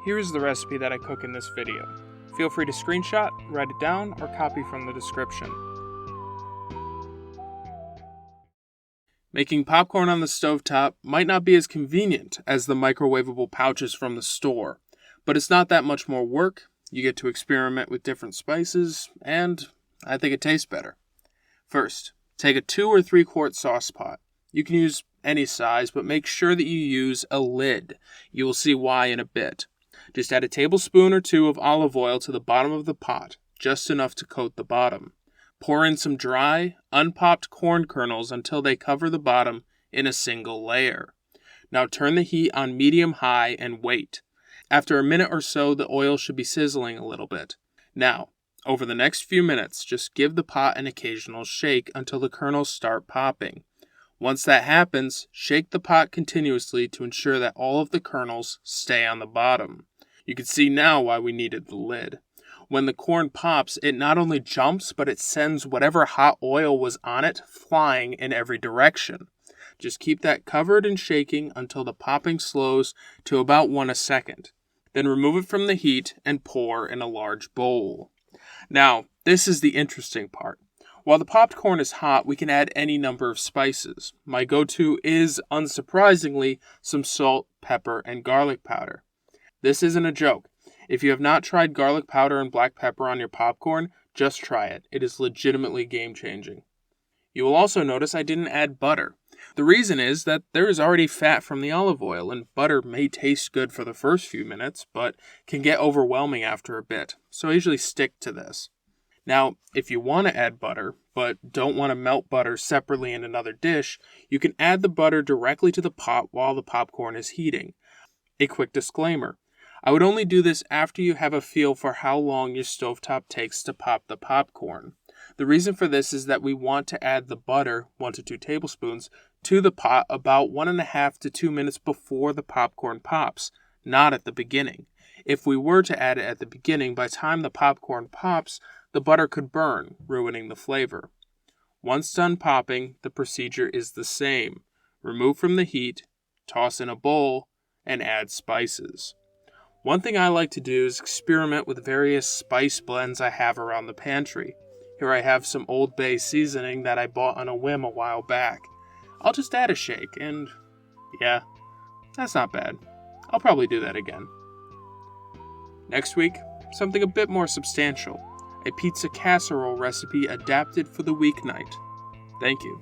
Here is the recipe that I cook in this video. Feel free to screenshot, write it down, or copy from the description. Making popcorn on the stovetop might not be as convenient as the microwavable pouches from the store, but it's not that much more work. You get to experiment with different spices, and I think it tastes better. First, take a 2 or 3 quart sauce pot. You can use any size, but make sure that you use a lid. You will see why in a bit. Just add a tablespoon or 2 of olive oil to the bottom of the pot, just enough to coat the bottom. Pour in some dry, unpopped corn kernels until they cover the bottom in a single layer. Now turn the heat on medium-high and wait. After a minute or so, the oil should be sizzling a little bit. Now, over the next few minutes, just give the pot an occasional shake until the kernels start popping. Once that happens, shake the pot continuously to ensure that all of the kernels stay on the bottom. You can see now why we needed the lid. When the corn pops, it not only jumps, but it sends whatever hot oil was on it flying in every direction. Just keep that covered and shaking until the popping slows to about 1 a second. Then remove it from the heat and pour in a large bowl. Now, this is the interesting part. While the popped corn is hot, we can add any number of spices. My go-to is, unsurprisingly, some salt, pepper, and garlic powder. This isn't a joke. If you have not tried garlic powder and black pepper on your popcorn, just try it. It is legitimately game-changing. You will also notice I didn't add butter. The reason is that there is already fat from the olive oil, and butter may taste good for the first few minutes, but can get overwhelming after a bit, so I usually stick to this. Now, if you want to add butter, but don't want to melt butter separately in another dish, you can add the butter directly to the pot while the popcorn is heating. A quick disclaimer. I would only do this after you have a feel for how long your stovetop takes to pop the popcorn. The reason for this is that we want to add the butter, 1 to 2 tablespoons, to the pot about 1.5 to 2 minutes before the popcorn pops, not at the beginning. If we were to add it at the beginning, by the time the popcorn pops, the butter could burn, ruining the flavor. Once done popping, the procedure is the same. Remove from the heat, toss in a bowl, and add spices. One thing I like to do is experiment with various spice blends I have around the pantry. Here I have some Old Bay seasoning that I bought on a whim a while back. I'll just add a shake, and yeah, that's not bad. I'll probably do that again. Next week, something a bit more substantial. A pizza casserole recipe adapted for the weeknight. Thank you.